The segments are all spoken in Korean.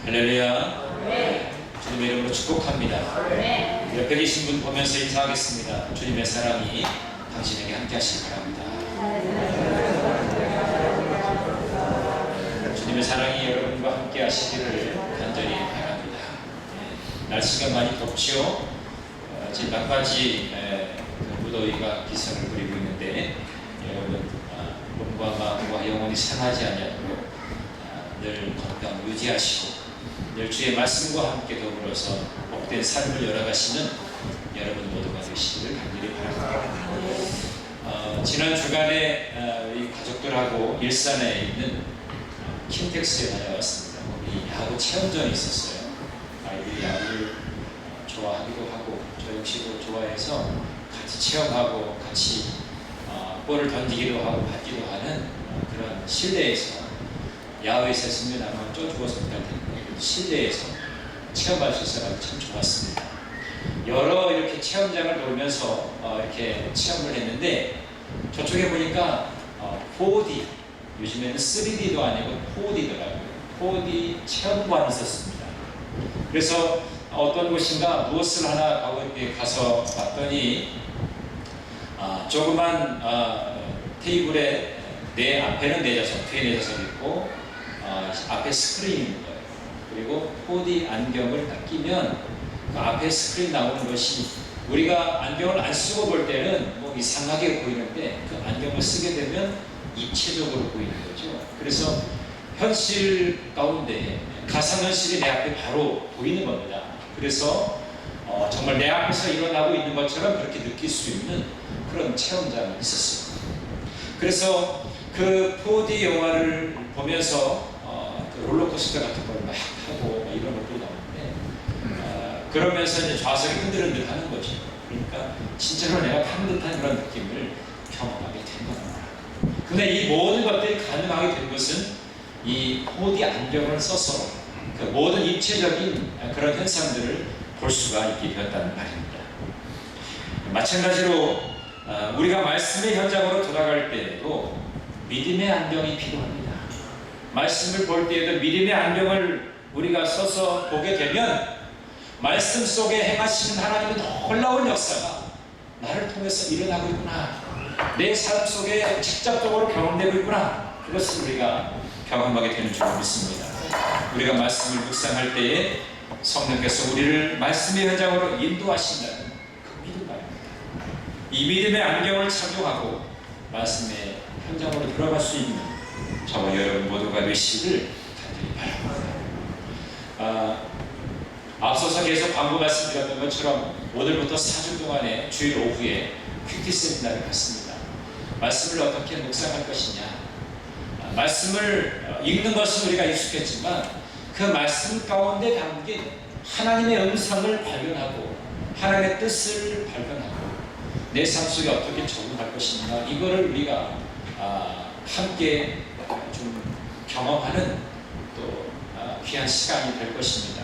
할렐루야. 네. 주님의 이름으로 축복합니다. 네. 옆에 계신 분 보면서 인사하겠습니다. 주님의 사랑이 당신에게 함께 하시기 바랍니다. 주님의 사랑이 여러분과 함께 하시기를 간절히 바랍니다. 날씨가 많이 덥죠. 지금 막바지 무더위가 기승을 부리고 있는데 여러분 몸과 마음과 영혼이 상하지 않도록 늘 건강 유지하시고 늘 주의 말씀과 함께 더불어서 복된 삶을 열어가시는 여러분 모두가 되시기를 간절히 바랍니다. 지난 주간에 우리 가족들하고 일산에 있는 킨텍스에 다녀왔습니다. 우리 야구 체험전이 있었어요. 아이들이 야구를 좋아하기도 하고 저 역시도 좋아해서 같이 체험하고 같이 볼을 던지기도 하고 받기도 하는 그런 실내에서 야외에서 했으면 아마 쪄 죽어서 못할 텐데 실내에서 체험할 수 있어서 참 좋았습니다. 여러 이렇게 체험장을 돌면서 이렇게 체험을 했는데 저쪽에 보니까 4D, 요즘에는 3D도 아니고 4D더라고요. 4D 체험관이 있었습니다. 그래서 어떤 곳인가 무엇을 하나 가서 봤더니 조그만 테이블에 내 앞에는 4좌석, 뒤에 4좌석 있고 앞에 스크린이 있는 거예요. 그리고 4D 안경을 딱 끼면 그 앞에 스크린 나오는 것이 우리가 안경을 안 쓰고 볼 때는 뭐 이상하게 보이는데 그 안경을 쓰게 되면 입체적으로 보이는 거죠. 그래서 현실 가운데 가상현실이 내 앞에 바로 보이는 겁니다. 그래서 정말 내 앞에서 일어나고 있는 것처럼 그렇게 느낄 수 있는 그런 체험장이 있었어요. 그래서 그 4D 영화를 보면서 그 롤러코스터 같은 걸 막 하고 이런 것들이 나오는데 그러면서 이제 좌석이 흔들흔들 하는 거죠. 그러니까 진짜로 내가 타는 듯한 그런 느낌을 경험하게 된 겁니다. 근데 이 모든 것들이 가능하게 된 것은 이 4D 안경을 써서 그 모든 입체적인 그런 현상들을 볼 수가 있게 되었다는 말입니다. 마찬가지로 우리가 말씀의 현장으로 돌아갈 때에도 믿음의 안경이 필요합니다. 말씀을 볼 때에도 믿음의 안경을 우리가 써서 보게 되면 말씀 속에 행하시는 하나님의 놀라운 역사가 나를 통해서 일어나고 있구나. 내 삶 속에 직접적으로 경험되고 있구나. 그것을 우리가 경험하게 되는 줄 믿습니다. 우리가 말씀을 묵상할 때에 성령께서 우리를 말씀의 현장으로 인도하신다는 그 믿음 말입니다. 이 믿음의 안경을 착용하고 말씀의 현장으로 들어갈 수 있는 저와 여러분 모두가 되시기를 간절히 바랍니다. 앞서서 계속 광고 말씀드렸던 것처럼 오늘부터 4주 동안의 주일 오후에 큐티 세미나를 갖습니다. 말씀을 어떻게 묵상할 것이냐, 말씀을 읽는 것은 우리가 익숙했지만 그 말씀 가운데 담긴 하나님의 음성을 발견하고 하나님의 뜻을 발견하고 내 삶 속에 어떻게 적용할 것인가, 이거를 우리가 함께 좀 경험하는 또 귀한 시간이 될 것입니다.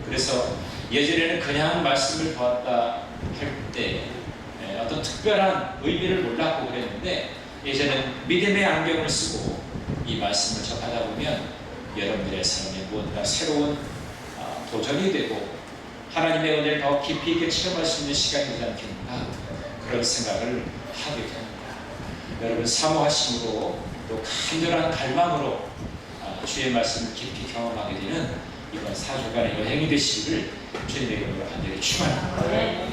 그래서 예전에는 그냥 말씀을 보았다 할 때 어떤 특별한 의미를 몰랐고 그랬는데 이제는 믿음의 안경을 쓰고 이 말씀을 접하다 보면 여러분들의 삶에 무언가 새로운 도전이 되고 하나님의 은혜를 더 깊이 있게 체험할 수 있는 시간이 되지 않겠는가, 그런 생각을 하게 됩니다. 여러분 사모하심으로 또 간절한 갈망으로 주의 말씀을 깊이 경험하게 되는 이번 4주간의 여행이 되시기를 주님의 이름으로 간절히 축원합니다.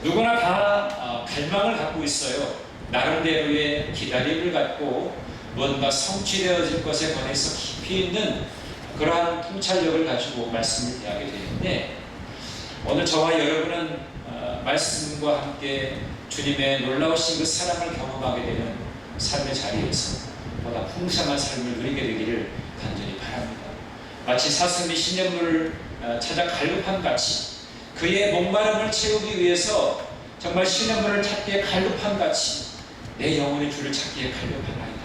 누구나 다 갈망을 갖고 있어요. 나름대로의 기다림을 갖고 뭔가 성취되어질 것에 관해서 깊이 있는 그러한 통찰력을 가지고 말씀을 대하게 되는데 오늘 저와 여러분은 말씀과 함께 주님의 놀라우신 그 사랑을 경험하게 되는 삶의 자리에서 보다 풍성한 삶을 누리게 되기를 간절히 바랍니다. 마치 사슴이 시냇물을 찾아 갈급한 같이 그의 목마름을 채우기 위해서 정말 시냇물을 찾기에 갈급한 같이 내 영혼의 주를 찾기에 갈급하나이다.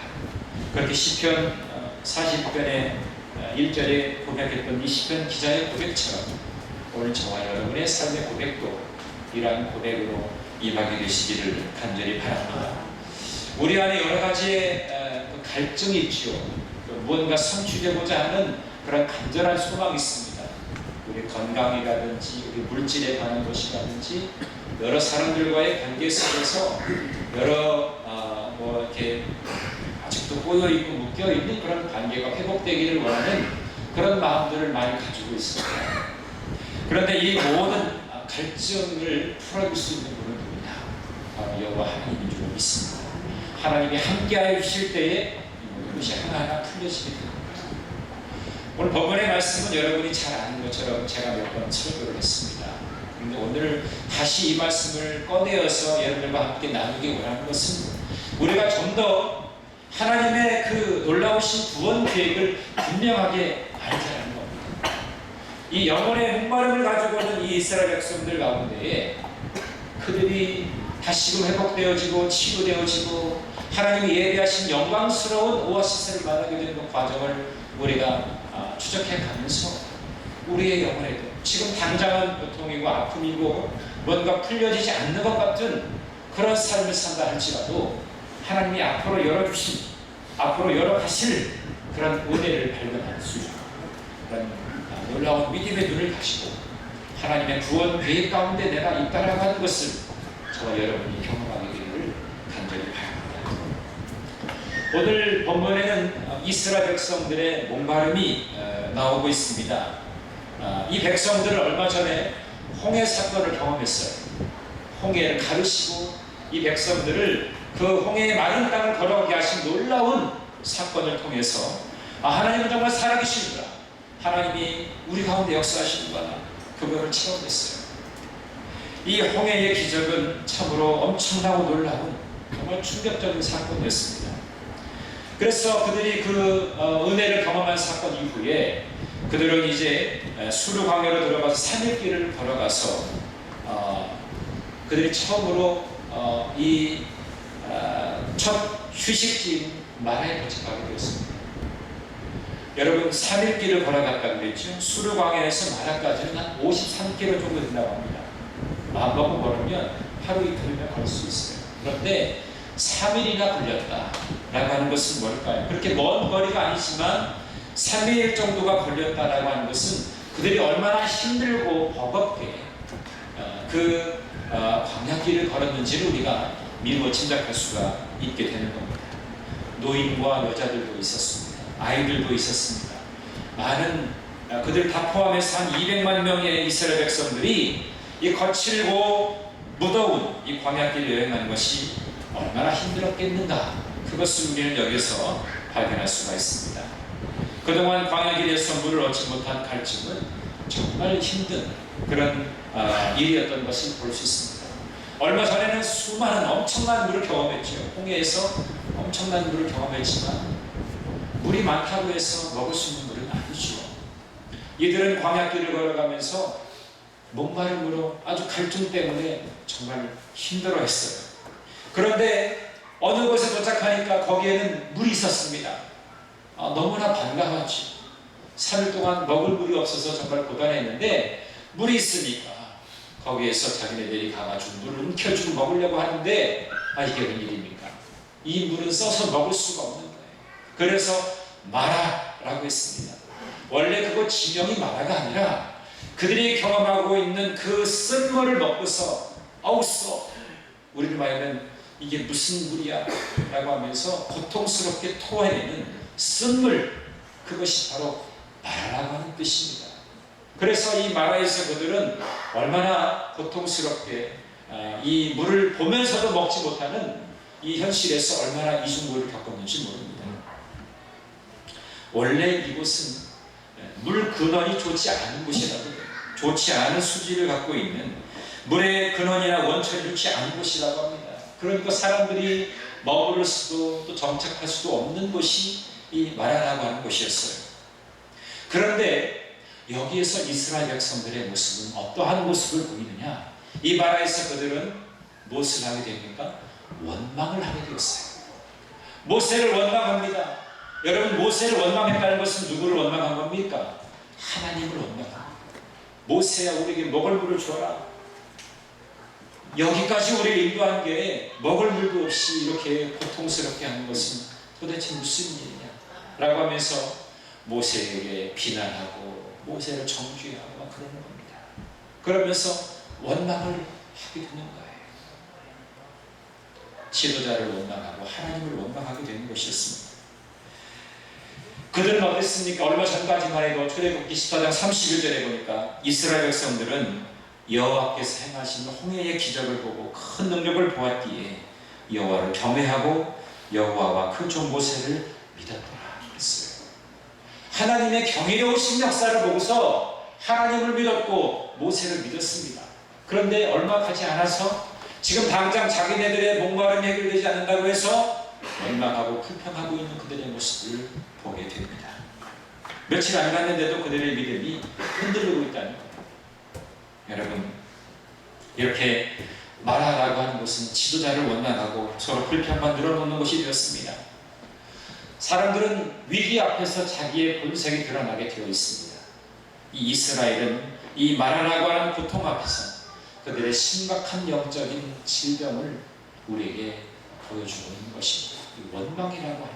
그렇게 시편 40편의 1절에 고백했던 이 시편 기자의 고백처럼 오늘 저와 여러분의 삶의 고백도 이러한 고백으로 임하게 되시기를 간절히 바랍니다. 우리 안에 여러 가지의 갈증이 있죠. 무언가 성취되고자 하는 그런 간절한 소망이 있습니다. 우리 건강이라든지 우리 물질에 관한 것이라든지 여러 사람들과의 관계 속에서 여러 이렇게 아직도 꼬여있고 묶여있는 그런 관계가 회복되기를 원하는 그런 마음들을 많이 가지고 있습니다. 그런데 이 모든 갈증을 풀어줄 수 있는 분은 누구냐? 바로 여호와 하나님인 줄 믿습니다. 하나님이 함께하여 주실 때에 이 모든 것이 하나하나 풀려지게 됩니다. 오늘 본문의 말씀은 여러분이 잘 아는 것처럼 제가 몇 번 설교를 했습니다. 그런데 오늘 다시 이 말씀을 꺼내어서 여러분과 함께 나누기 원하는 것은 우리가 좀 더 하나님의 그 놀라우신 구원 계획을 분명하게 알자는 겁니다. 이 영혼의 목마름을 가지고 있는 이 이스라엘 백성들 가운데에 그들이 다시금 회복되어지고 치유되어지고 하나님이 예비하신 영광스러운 오아시스를 만나게 되는 그 과정을 우리가 추적해 가면서 우리의 영혼에도 지금 당장은 고통이고 아픔이고 뭔가 풀려지지 않는 것 같은 그런 삶을 산다 할지라도 하나님이 앞으로 열어주신, 앞으로 열어가실 그런 은혜를 발견할 수 있는 그런 놀라운 믿음의 눈을 가지고 하나님의 구원 계획 가운데 내가 있다라고 하는 것을 저와 여러분이 경험하게 되기를 간절히 바랍니다. 오늘 본문에는 이스라엘 백성들의 목마름이 나오고 있습니다. 이 백성들은 얼마 전에 홍해 사건을 경험했어요. 홍해를 가르시고 이 백성들을 그 홍해의 마른 땅을 걸어가게 하신 놀라운 사건을 통해서 하나님은 정말 살아계시구나, 하나님이 우리 가운데 역사하시는구나, 그거를 체험했어요. 이 홍해의 기적은 참으로 엄청나고 놀라운 정말 충격적인 사건이었습니다. 그래서 그들이 그 은혜를 경험한 사건 이후에 그들은 이제 수르 광야로 들어가서 3일 길을 걸어가서 그들이 처음으로 이 첫 휴식지인 마라에 도착하게 되었습니다. 여러분 3일 길을 걸어갔다고 그랬죠. 수르 광야에서 마라까지는 한 53km 정도 된다고 합니다. 마음 먹고 걸으면 하루 이틀이면 걸 수 있어요. 그런데 3일이나 걸렸다라고 하는 것은 뭘까요? 그렇게 먼 거리가 아니지만 3일 정도가 걸렸다라고 하는 것은 그들이 얼마나 힘들고 버겁게 그 광야길을 걸었는지를 우리가 미루어 짐작할 수가 있게 되는 겁니다. 노인과 여자들도 있었습니다. 아이들도 있었습니다. 많은 그들 다 포함해서 한 200만 명의 이스라엘 백성들이 이 거칠고 무더운 이 광야길 여행하는 것이 얼마나 힘들었겠는가, 그것을 우리는 여기서 발견할 수가 있습니다. 그동안 광야길에서 물을 얻지 못한 갈증은 정말 힘든 그런 일이었던 것을 볼 수 있습니다. 얼마 전에는 수많은 엄청난 물을 경험했죠. 홍해에서 엄청난 물을 경험했지만 물이 많다고 해서 먹을 수 있는 물은 아니죠. 이들은 광야길을 걸어가면서 목마름으로 아주 갈증 때문에 정말 힘들어했어요. 그런데 어느 곳에 도착하니까 거기에는 물이 있었습니다. 너무나 반가웠지. 3일 동안 먹을 물이 없어서 정말 고단했는데 물이 있으니까 거기에서 자기네들이 가가지고 물을 움켜주고 먹으려고 하는데 이게 웬일입니까? 이 물은 써서 먹을 수가 없는 거예요. 그래서 마라라고 했습니다. 원래 그거 지명이 마라가 아니라 그들이 경험하고 있는 그 쓴물을 먹고서 아우 써, 우리를 말하면 이게 무슨 물이야 라고 하면서 고통스럽게 토해내는 쓴물, 그것이 바로 마라라고 하는 뜻입니다. 그래서 이 마라에서 그들은 얼마나 고통스럽게 이 물을 보면서도 먹지 못하는 이 현실에서 얼마나 이중고를 겪었는지 모릅니다. 원래 이곳은 물 근원이 좋지 않은 곳이라고 해요. 좋지 않은 수질을 갖고 있는 물의 근원이나 원천이 좋지 않은 곳이라고 합니다. 그러니까 사람들이 머무를 수도 또 정착할 수도 없는 곳이 이 마라라고 하는 곳이었어요. 그런데 여기에서 이스라엘 백성들의 모습은 어떠한 모습을 보이느냐? 이 마라에서 그들은 무엇을 하게 됩니까? 원망을 하게 되었어요. 모세를 원망합니다. 여러분, 모세를 원망했다는 것은 누구를 원망한 겁니까? 하나님을 원망합니다. 모세야, 우리에게 먹을 물을 줘라. 여기까지 우리를 인도한 게 먹을 물도 없이 이렇게 고통스럽게 하는 것은 도대체 무슨 일이냐? 라고 하면서 모세에게 비난하고 모세를 정죄하고 막 그러는 겁니다. 그러면서 원망을 하게 되는 거예요. 지도자를 원망하고 하나님을 원망하게 되는 것이었습니다. 그들은 어땠습니까? 얼마 전까지만 해도 출애굽기 14장 31절에 보니까 이스라엘 백성들은 여호와께서 행하신 홍해의 기적을 보고 큰 능력을 보았기에 여호와를 경외하고 여호와와 그 종 모세를 믿었더라 했어요. 하나님의 경이로우신 역사를 보고서 하나님을 믿었고 모세를 믿었습니다. 그런데 얼마 가지 않아서 지금 당장 자기네들의 목마름이 해결되지 않는다고 해서 원망하고 불평하고 있는 그들의 모습을 보게 됩니다. 며칠 안 갔는데도 그들의 믿음이 흔들리고 있다는 거예요. 여러분, 이렇게 마라라고 하는 것은 지도자를 원망하고 서로 불평만 늘어놓는 것이 되었습니다. 사람들은 위기 앞에서 자기의 본색이 드러나게 되어 있습니다. 이 이스라엘은 이 마라라고 하는 고통 앞에서 그들의 심각한 영적인 질병을 우리에게 보여주고 있는 것입니다. 원망이라고 하는 것.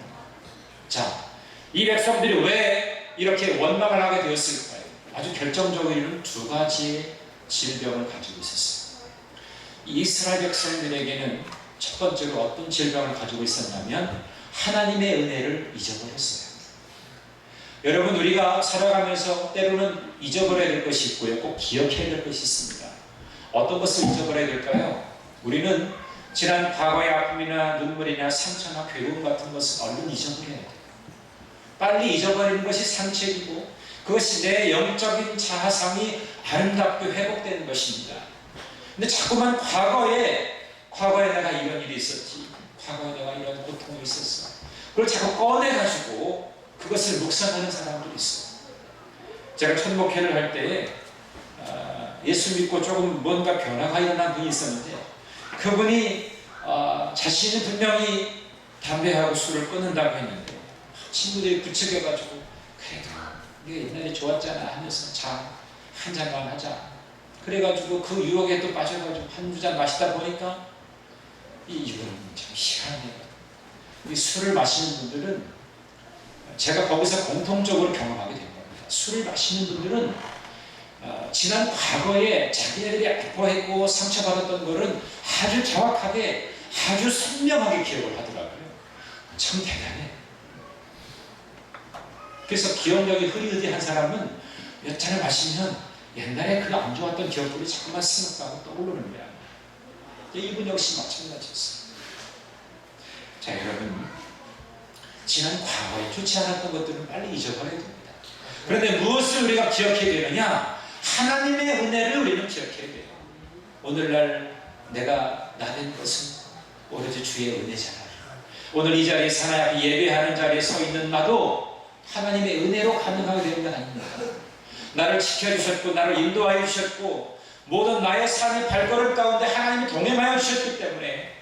자, 이 백성들이 왜 이렇게 원망을 하게 되었을까요? 아주 결정적으로는 두 가지의 질병을 가지고 있었어요. 이 이스라엘 백성들에게는 첫 번째로 어떤 질병을 가지고 있었냐면 하나님의 은혜를 잊어버렸어요. 여러분, 우리가 살아가면서 때로는 잊어버려야 될 것이 있고요, 꼭 기억해야 될 것이 있습니다. 어떤 것을 잊어버려야 될까요? 우리는 지난 과거의 아픔이나 눈물이나 상처나 괴로움 같은 것을 얼른 잊어버려야 돼요. 빨리 잊어버리는 것이 상책이고 그것이 내 영적인 자아상이 아름답게 회복되는 것입니다. 근데 자꾸만 과거에 내가 이런 일이 있었지, 과거에 내가 이런 고통이 있었어, 그걸 자꾸 꺼내가지고 그것을 묵상하는 사람들이 있어요. 제가 천목회를 할 때 예수 믿고 조금 뭔가 변화가 일어난 분이 있었는데 그분이 자신이 분명히 담배하고 술을 끊는다고 했는데 친구들이 부추겨가지고 그래도 네가 옛날에 좋았잖아 하면서 자, 한 잔만 하자. 그래가지고 그 유혹에 또 빠져가지고 한두 잔 마시다 보니까 이건 참 희한해요. 이 술을 마시는 분들은 제가 거기서 공통적으로 경험하게 된 겁니다. 술을 마시는 분들은 지난 과거에 자기네들이 아파했고 상처받았던 것은 아주 정확하게 아주 선명하게 기억을 하더라고요. 참 대단해. 그래서 기억력이 흐리흐리한 사람은 몇 잔을 마시면 옛날에 그 안 좋았던 기억들이 자꾸만 스며가고 떠오르는 거야. 이분 역시 마찬가지였어요. 자, 여러분, 지난 과거에 좋지 않았던 것들은 빨리 잊어버려야 됩니다. 그런데 무엇을 우리가 기억해야 되느냐? 하나님의 은혜를 우리는 기억해야 돼요. 오늘날 내가 나된 것은 오로지 주의 은혜잖아. 오늘 이 자리에 하나님 앞에 예배하는 자리에 서 있는 나도 하나님의 은혜로 가능하게 되는 건 아닙니다. 나를 지켜주셨고 나를 인도하여 주셨고 모든 나의 삶의 발걸음 가운데 하나님이 동행하여 주셨기 때문에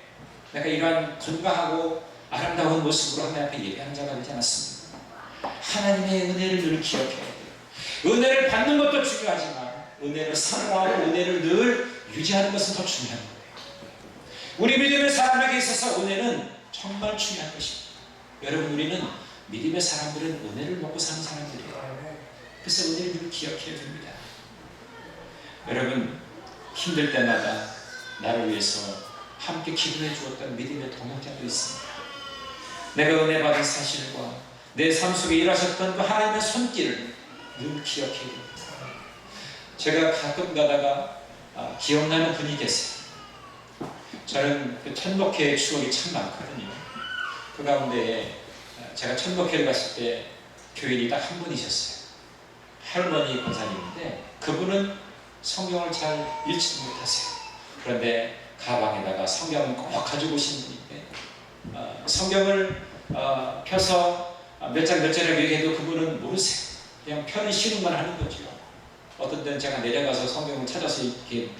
내가 이러한 건강하고 아름다운 모습으로 하나님 앞에 예배하는 자가 되지 않았습니다. 하나님의 은혜를 늘 기억해야 돼요. 은혜를 받는 것도 중요하지만 은혜를 사모하고 은혜를 늘 유지하는 것은 더 중요한 거예요. 우리 믿음의 사람에게 있어서 은혜는 정말 중요한 것입니다. 여러분, 우리는 믿음의 사람들은 은혜를 먹고 사는 사람들이에요. 그래서 은혜를 늘 기억해야 됩니다. 여러분, 힘들 때마다 나를 위해서 함께 기도해 주었던 믿음의 동역자도 있습니다. 내가 은혜 받은 사실과 내 삶 속에 일하셨던 그 하나님의 손길을 늘 기억해야 됩니다. 제가 가끔 가다가 기억나는 분이 계세요. 저는 그 천목회의 추억이 참 많거든요. 그 가운데 제가 천목회를 갔을 때 교인이 딱 한 분이셨어요. 할머니 권사님인데 그분은 성경을 잘 읽지도 못하세요. 그런데 가방에다가 성경을 꼭 가지고 오신 분인데 성경을 펴서 몇 장 몇 절을 얘기해도 그분은 모르세요. 그냥 펴는 신음만 하는 거죠. 어떤 때는 제가 내려가서 성경을 찾아서 이렇게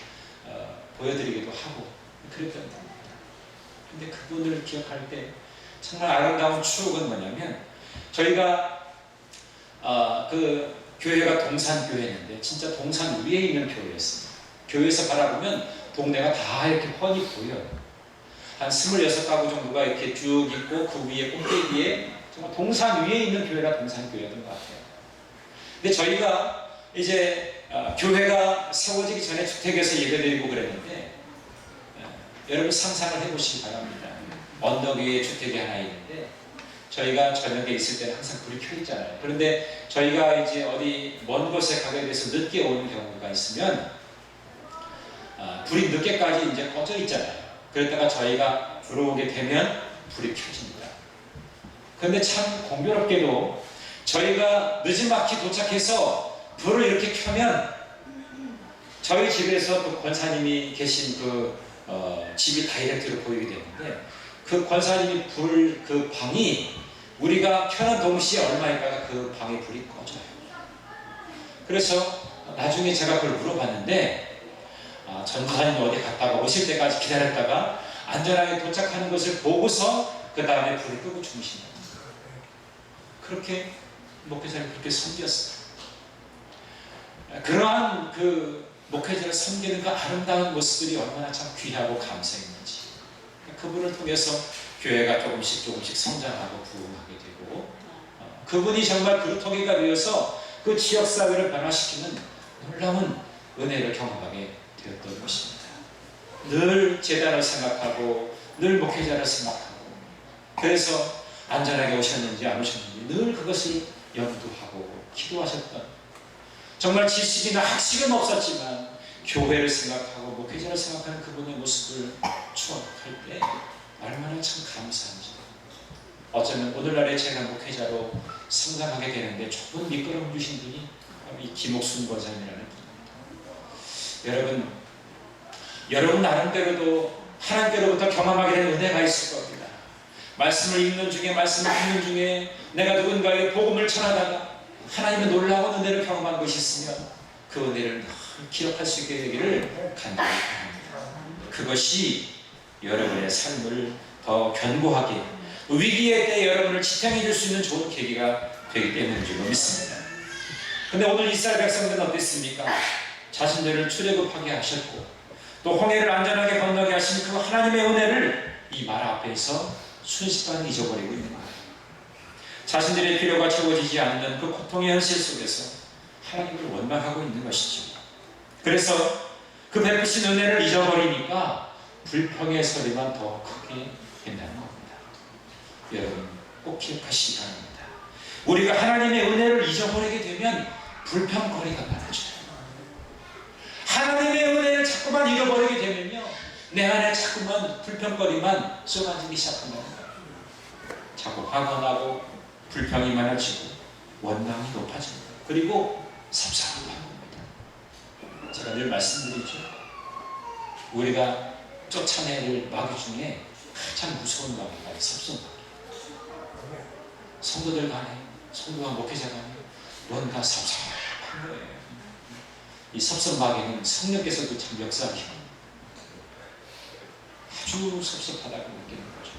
보여드리기도 하고 그랬던 겁니다. 근데 그분을 기억할 때 정말 아름다운 추억은 뭐냐면 저희가 그 교회가 동산교회였는데 진짜 동산 위에 있는 교회였습니다. 교회에서 바라보면 동네가 다 이렇게 훤히 보여요. 한 26가구 정도가 이렇게 쭉 있고 그 위에 꼭대기에 정말 동산 위에 있는 교회가 동산교회였던 것 같아요. 근데 저희가 이제 교회가 세워지기 전에 주택에서 예배드리고 그랬는데 여러분 상상을 해보시기 바랍니다. 언덕 위에 주택이 하나 있는데 저희가 저녁에 있을 때는 항상 불이 켜 있잖아요. 그런데 저희가 이제 어디 먼 곳에 가게 돼서 늦게 오는 경우가 있으면 불이 늦게까지 이제 꺼져 있잖아요. 그랬다가 저희가 들어오게 되면 불이 켜집니다. 그런데 참 공교롭게도 저희가 늦은막히 도착해서 불을 이렇게 켜면 저희 집에서 그 권사님이 계신 집이 다이렉트로 보이게 되는데 그 권사님이 그 방이 우리가 켜는 동시에 얼마 있다가 그 방에 불이 꺼져요. 그래서 나중에 제가 그걸 물어봤는데 전도사님 어디 갔다가 오실 때까지 기다렸다가 안전하게 도착하는 것을 보고서 그 다음에 불을 끄고 주무신다. 그렇게 목회자를 그렇게 섬겼어요. 그러한 그 목회자를 섬기는 그 아름다운 모습들이 얼마나 참 귀하고 감사했는지, 그분을 통해서 교회가 조금씩 성장하고 부흥하게 되고 그분이 정말 그루터기가 되어서 그 지역사회를 변화시키는 놀라운 은혜를 경험하게 되었던 것입니다. 늘 제단을 생각하고 늘 목회자를 생각하고 그래서 안전하게 오셨는지 안 오셨는지 늘 그것을 염두하고 기도하셨던, 정말 지식이나 학식은 없었지만 교회를 생각하고 목회자를 생각하는 그분의 모습을 추억할 때 얼마나 참 감사한지. 어쩌면 오늘날에 제가 목회자로 성장하게 되는데 조금 미끄럼 주신 분이 이 김옥순 권사님이라는 분입니다. 여러분 나름대로도 하나님께로부터 경험하게 된 은혜가 있을 겁니다. 말씀을 읽는 중에, 말씀을 듣는 중에 내가 누군가에게 복음을 전하다가 하나님의 놀라운 은혜를 경험한 것이 있으면 그 은혜를 늘 기억할 수 있게 되기를 간절히 바랍니다. 그것이 여러분의 삶을 더 견고하게, 위기의 때 여러분을 지탱해 줄 수 있는 좋은 계기가 되기 때문인 줄 믿습니다. 근데 오늘 이스라엘 백성들은 어땠습니까? 자신들을 출애굽하게 하셨고 또 홍해를 안전하게 건너게 하신 그 하나님의 은혜를 이 마라 앞에서 순식간에 잊어버리고 있는 거예요. 자신들의 필요가 채워지지 않는 그 고통의 현실 속에서 하나님을 원망하고 있는 것이죠. 그래서 그 베푸신 은혜를 잊어버리니까 불평의 소리만 더 크게 된다는 겁니다. 여러분 꼭 기억하시기 바랍니다. 우리가 하나님의 은혜를 잊어버리게 되면 불평거리가 많아져요. 하나님의 은혜를 자꾸만 잃어버리게 되면요, 내 안에 자꾸만 불평거리만 쏟아지기 시작한다는 거예요. 자꾸 화가 나고 불평이 많아지고 원망이 높아집니다. 그리고 섭섭한 겁니다. 제가 늘 말씀드리죠. 우리가 쫓아내릴 마귀 중에 가장 무서운 마귀가 섭섭 마귀. 성도들 간에, 성도와 목회자 간에 뭔가 섭섭한 거예요. 이 섭섭 마귀는 성령께서도 참 역사하시고 아주 섭섭하다고 느끼는 거죠.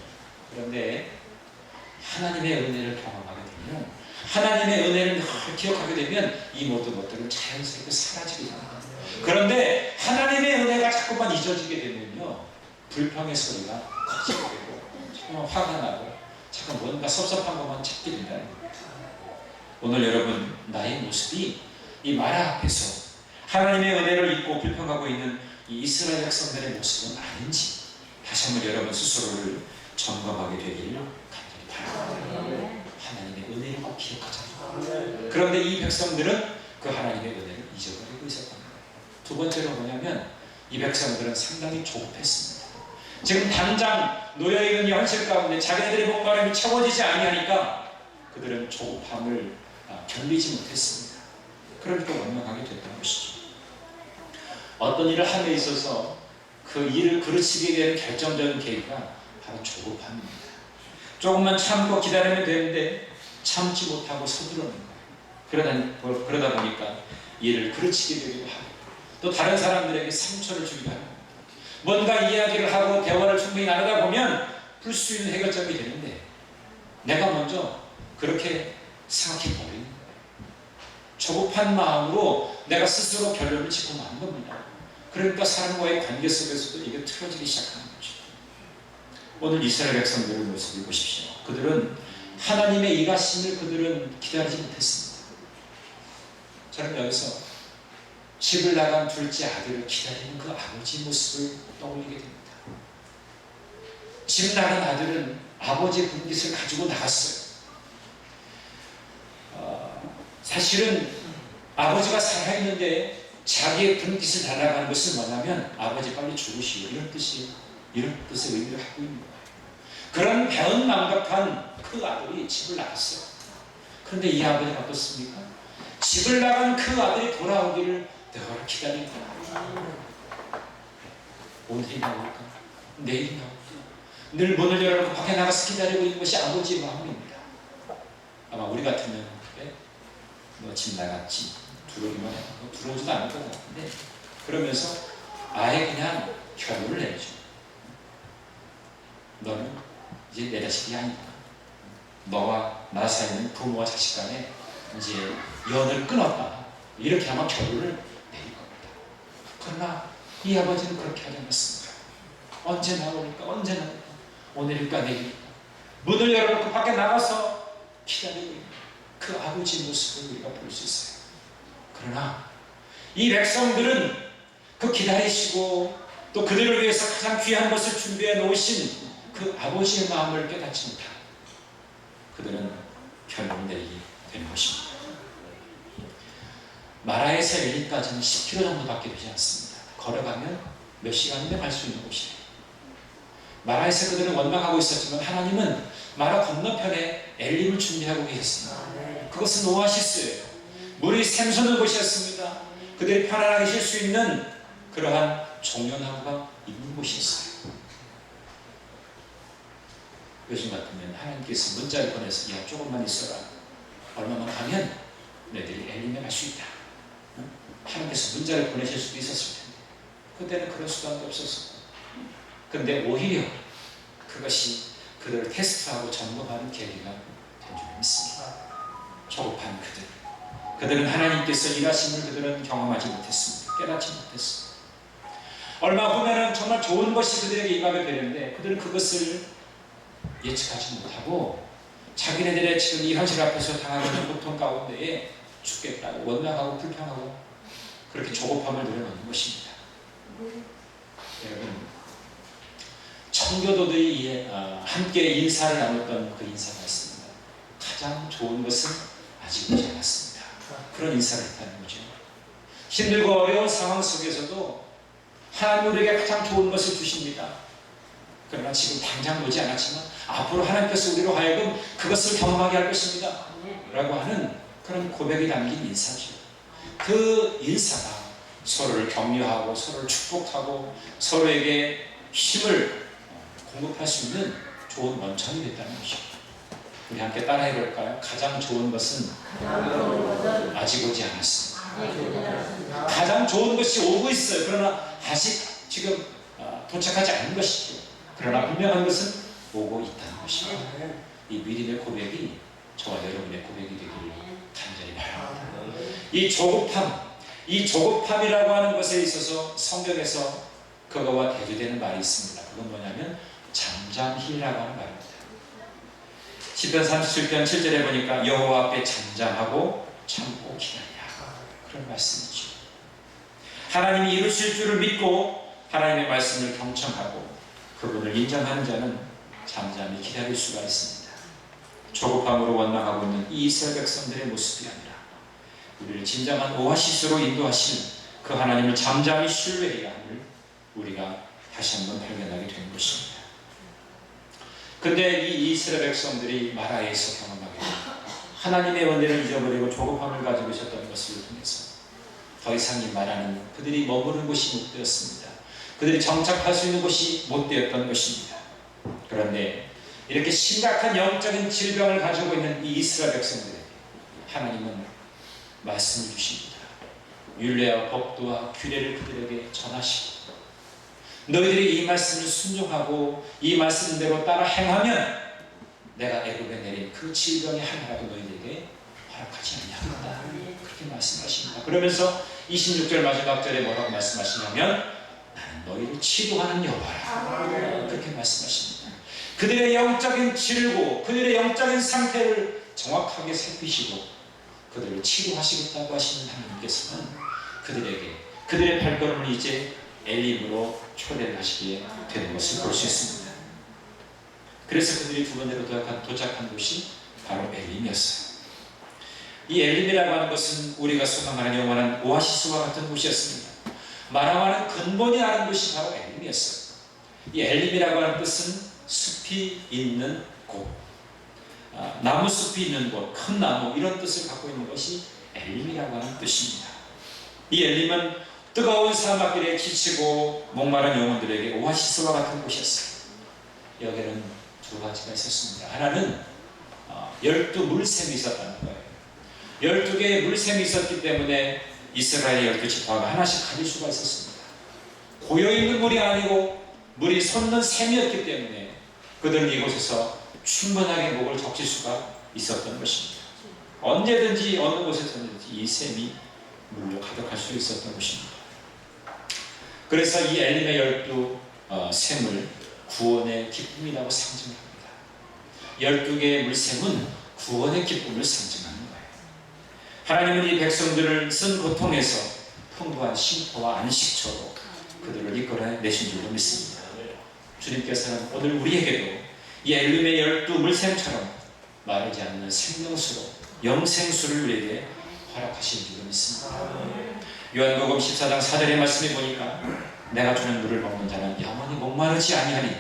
그런데 하나님의 은혜를 경험하게 되면, 하나님의 은혜를 기억하게 되면 이 모든 것들은 자연스럽게 사라지게 됩니다. 그런데 하나님의 은혜가 자꾸만 잊어지게 되면요, 불평의 소리가 커지게 되고 정말 화가 나고 자꾸 뭔가 섭섭한 것만 찾게 된다는 거예요. 오늘 여러분 나의 모습이 이 마라 앞에서 하나님의 은혜를 잊고 불평하고 있는 이 이스라엘 백성들의 모습은 아닌지 다시 한번 여러분 스스로를 점검하게 되기를 간절히 바랍니다. 하나님의 은혜를 꼭 기억하자. 그런데 이 백성들은 그 하나님의 은혜를 잊어버리고 있었던 거예요. 두 번째로 뭐냐면 이 백성들은 상당히 조급했습니다. 지금 당장 놓여있는 현실 가운데 자기네들의 목마름이 채워지지 아니하니까 그들은 조급함을 견디지 못했습니다. 그러니까 원망하게 됐던 것이죠. 어떤 일을 함에 있어서 그 일을 그르치게 되는 결정적인 계기가 바로 조급함입니다. 조금만 참고 기다리면 되는데 참지 못하고 서두르는 거예요. 그러다 보니까 일을 그르치게 되기도 하고 또 다른 사람들에게 상처를 주기도 하고 뭔가 이야기를 하고 대화를 충분히 나누다 보면 풀 수 있는 해결점이 되는데 내가 먼저 그렇게 생각해버리는 거예요. 조급한 마음으로 내가 스스로 결론을 짓고 마는 겁니다. 그러니까 사람과의 관계 속에서도 이게 틀어지기 시작하는 거죠. 오늘 이스라엘 백성들의 모습을 보십시오. 그들은 하나님의 일하심을 그들은 기다리지 못했습니다. 저는 여기서 집을 나간 둘째 아들을 기다리는 그 아버지 모습을 떠올리게 됩니다. 집 나간 아들은 아버지의 분깃을 가지고 나갔어요. 사실은 아버지가 살아있는데 자기의 분깃을 다 나가는 것은 뭐냐면 아버지 빨리 죽으시오, 이런 뜻의 의미를 하고 있는 거예요. 그런 배은망덕한 그 아들이 집을 나갔어요. 그런데 이 아버지가 어떻습니까? 집을 나간 그 아들이 돌아오기를 늘 기다립니다. 오늘이 나올까? 내일이 나올까? 늘 문을 열어놓고 밖에 나가서 기다리고 있는 것이 아버지의 마음입니다. 아마 우리 같으면 너 집 나갔지? 들어오기만 해. 들어오지도 않을 것 같은데 그러면서 아예 그냥 결론을 내죠. 너는 이제 내 자식이 아니다. 너와 나 사이는 부모와 자식 간에 이제 연을 끊었다. 이렇게 아마 결론을 내릴 겁니다. 그러나 이 아버지는 그렇게 하지 않았습니다. 언제 나올까? 언제 나올까? 오늘일까 내일일까? 문을 열어놓고 밖에 나가서 기다리고 있는 그 아버지의 모습을 우리가 볼 수 있어요. 그러나 이 백성들은 그 기다리시고 또 그들을 위해서 가장 귀한 것을 준비해 놓으신 그 아버지의 마음을 깨닫지 못하고 그들은 결론을 내리게 되는 것입니다. 마라에서 엘림까지는 10km 정도밖에 되지 않습니다. 걸어가면 몇 시간이면 갈 수 있는 곳이에요. 마라에서 그들은 원망하고 있었지만 하나님은 마라 건너편에 엘림을 준비하고 계셨습니다. 그것은 오아시스예요. 물이 샘솟는 곳이었습니다. 그들이 편안하게 쉴 수 있는 그러한 종려나무가 있는 곳이었어요. 요즘 같으면 하나님께서 문자를 보내서 야 조금만 있어라. 얼마만 가면 너희들이 엘림에 갈 수 있다. 하나님께서 문자를 보내실 수도 있었을 텐데 그때는 그런 수단도 없었어요. 그런데 오히려 그것이 그들을 테스트하고 점검하는 계기가 된 줄 믿습니다. 조급한 그들은 하나님께서 일하심을 그들은 경험하지 못했습니다. 깨닫지 못했습니다. 얼마 후면은 정말 좋은 것이 그들에게 임하게 되는데 그들은 그것을 예측하지 못하고 자기네들의 지금 이 현실 앞에서 당하고 있는 고통 가운데에 죽겠다고 원망하고 불평하고 그렇게 조급함을 늘어놓는 것입니다. 여러분, 청교도들이 함께 인사를 나눴던 그 인사가 있습니다. 가장 좋은 것은 아직 오지 않았습니다. 그런 인사를 했다는 거죠. 힘들고 어려운 상황 속에서도 하나님 우리에게 가장 좋은 것을 주십니다. 그러나 지금 당장 오지 않았지만 앞으로 하나님께서 우리로 하여금 그것을 경험하게 할 것입니다. 라고 하는 그런 고백이 담긴 인사죠. 그 인사가 서로를 격려하고 서로를 축복하고 서로에게 힘을 공급할 수 있는 좋은 원천이 됐다는 것이죠. 우리 함께 따라해 볼까요? 가장 좋은 것은 아직 오지 않았습니다. 가장 좋은 것이 오고 있어요. 그러나 아직 지금 도착하지 않은 것이죠. 그러나 분명한 것은 오고 있다는 것이죠. 이 믿음의 고백이 저와 여러분의 고백이 되기를 간절히 바랍니다. 이 조급함이라고 하는 것에 있어서 성경에서 그거와 대조되는 말이 있습니다. 그건 뭐냐면 잠잠히라고 하는 말입니다. 시편 37편 7절에 보니까 여호와 앞에 잠잠하고 참고 기다리라. 그런 말씀이죠. 하나님이 이루실 줄을 믿고 하나님의 말씀을 경청하고 그분을 인정하는 자는 잠잠히 기다릴 수가 있습니다. 조급함으로 원망하고 있는 이 이스라엘 백성들의 모습이 아니라 우리를 진정한 오아시스로 인도하시는 그 하나님을 잠잠히 신뢰해야 함을 우리가 다시 한번 발견하게 되는 것입니다. 근데 이 이스라엘 백성들이 마라에서 경험하게 됩니다. 하나님의 은혜를 잊어버리고 조급함을 가지고 있었던 것을 통해서 더 이상 이 마라는 그들이 머무는 곳이 못 되었습니다. 그들이 정착할 수 있는 곳이 못 되었던 것입니다. 그런데 이렇게 심각한 영적인 질병을 가지고 있는 이 이스라엘 백성들에게 하나님은 말씀을 주십니다. 율례와 법도와 규례를 그들에게 전하시고 너희들이 이 말씀을 순종하고 이 말씀대로 따라 행하면 내가 애굽에 내린 그 질병의 하나라도 너희들에게 허락하지 아니하겠다. 그렇게 말씀하십니다. 그러면서 26절 마지막 절에 뭐라고 말씀하시냐면 나는 너희를 치료하는 여호와라. 그렇게 말씀하십니다. 그들의 영적인 질고 그들의 영적인 상태를 정확하게 살피시고 그들을 치료하시겠다고 하시는 하나님께서는 그들의 발걸음을 이제 엘림으로 초대를 하시게 되는 것을 볼 수 있습니다. 그래서 그들이 두 번째로 도착한 곳이 바로 엘림이었어요. 이 엘림이라고 하는 것은 우리가 소망하는 영원한 오아시스와 같은 곳이었습니다. 말하는 근본이 나는 곳이 바로 엘림이었어요. 이 엘림이라고 하는 뜻은 숲이 있는 곳, 나무 숲이 있는 곳, 큰 나무, 이런 뜻을 갖고 있는 것이 엘림이라고 하는 뜻입니다. 이 엘림은 뜨거운 사막길에 지치고 목마른 영혼들에게 오아시스와 같은 곳이었어요. 여기는 두 가지가 있었습니다. 하나는 12물샘이 있었다는 거예요. 12개의 물샘이 있었기 때문에 이스라엘의 12지파가 하나씩 가질 수가 있었습니다. 고여있는 물이 아니고 물이 솟는 샘이었기 때문에 그들은 이곳에서 충분하게 목을 적실 수가 있었던 것입니다. 언제든지 어느 곳에서든지 이 샘이 물로 가득할 수 있었던 것입니다. 그래서 이 엘림의 12샘을 구원의 기쁨이라고 상징합니다. 12개의 물샘은 구원의 기쁨을 상징하는 거예요. 하나님은 이 백성들을 쓴 고통에서 풍부한 쉼터와 안식처로 그들을 이끌어내신 줄로 믿습니다. 주님께서는 오늘 우리에게도 이 엘림의 12물샘처럼 마르지 않는 생명수로 영생수를 우리에게 허락하신 줄로 믿습니다. 요한복음 14장 4절의 말씀에 보니까 내가 주는 물을 먹는 자는 영원히 목마르지 아니하니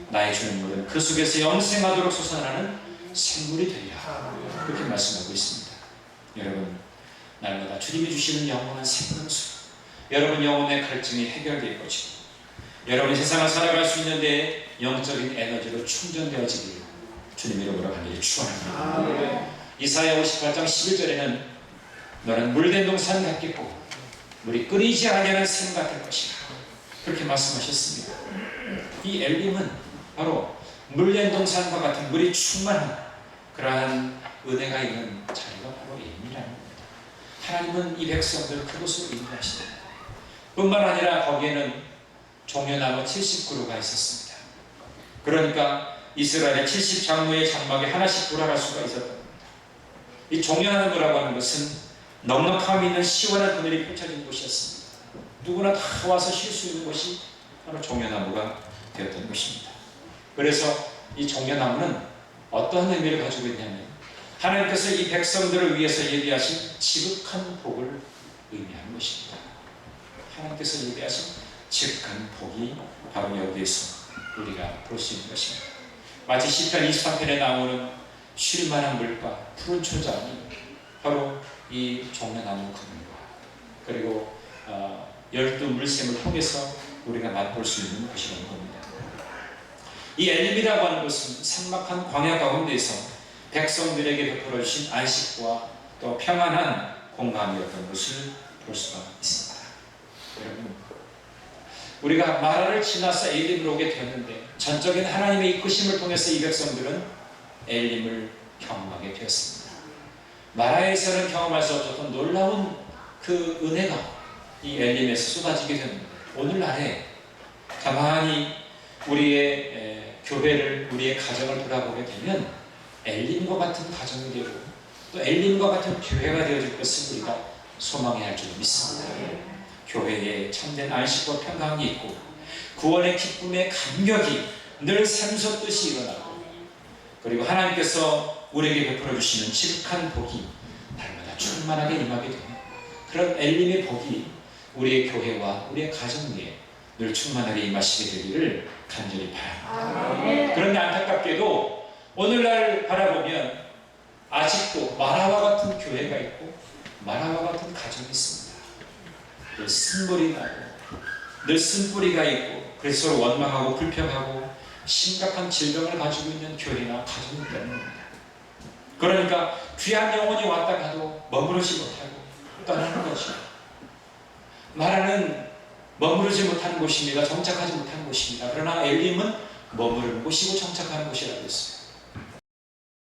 나의 주는 물은 그 속에서 영생하도록 솟아나는 생물이 되리라. 그렇게 말씀하고 있습니다. 여러분, 날마다 주님이 주시는 영원한 생명수, 여러분 영혼의 갈증이 해결될 것이고 여러분이 세상을 살아갈 수 있는데 영적인 에너지로 충전되어지기를 주님 이름으로 간절히 축원합니다. 이사야 58장 11절에는 너는 물된 동산 같겠고 물이 끓이지 아니하는 샘 같을 것이라, 그렇게 말씀하셨습니다. 이 엘림은 바로 물된 동산과 같은 물이 충만한 그러한 은혜가 있는 자리가 바로 엘림이라는 겁니다. 하나님은 이 백성들을 그곳으로 인도하시다. 뿐만 아니라 거기에는 종려나무 70그루가 있었습니다. 그러니까 이스라엘의 70장로의 장막에 하나씩 돌아갈 수가 있었던 겁니다. 이 종려나무라고 하는 것은 넉넉함 있는 시원한 그늘이 펼쳐진 곳이었습니다. 누구나 다 와서 쉴 수 있는 곳이 바로 종려나무가 되었던 것입니다. 그래서 이 종려나무는 어떠한 의미를 가지고 있냐면 하나님께서 이 백성들을 위해서 예비하신 지극한 복을 의미하는 것입니다. 하나님께서 예비하신 지극한 복이 바로 여기에서 우리가 볼 수 있는 것입니다. 마치 시편 23편에 나오는 쉴만한 물과 푸른 초장이 바로 이 종려나무 그늘과 그리고 12물샘을 통해서 우리가 맛볼 수 있는 것이라는 겁니다. 이 엘림이라고 하는 것은 삭막한 광야 가운데서 백성들에게 베풀어 주신 안식과 또 평안한 공간이었던 것을 볼 수가 있습니다. 여러분, 우리가 마라를 지나서 엘림으로 오게 되었는데 전적인 하나님의 이끄심을 통해서 이 백성들은 엘림을 경험하게 되었습니다. 마라에서는 경험할 수 없었던 놀라운 그 은혜가 이 엘림에서 쏟아지게 되는데 오늘날에 가만히 우리의 교회를, 우리의 가정을 돌아보게 되면 엘림과 같은 가정이 되고 또 엘림과 같은 교회가 되어질 것을 우리가 소망해야 할 줄 믿습니다. 교회에 참된 안식과 평강이 있고 구원의 기쁨의 감격이 늘 샘솟듯이 일어나고 그리고 하나님께서 우리에게 베풀어 주시는 지극한 복이 날마다 충만하게 임하게 되는 그런 엘림의 복이 우리의 교회와 우리의 가정 위에 늘 충만하게 임하시게 되기를 간절히 바랍니다. 그런데 안타깝게도 오늘날 바라보면 아직도 마라와 같은 교회가 있고 마라와 같은 가정이 있습니다. 늘 쓴물이 나고 늘 쓴뿌리가 있고 그래서 서로 원망하고 불평하고 심각한 질병을 가지고 있는 교회나 가정이 있다는 겁니다. 그러니까 귀한 영혼이 왔다 가도 머무르지 못하고 떠나는 거죠. 마라는 머무르지 못하는 곳입니다. 정착하지 못하는 곳입니다. 그러나 엘림은 머무르는 곳이고 정착하는 곳이라고 했어요.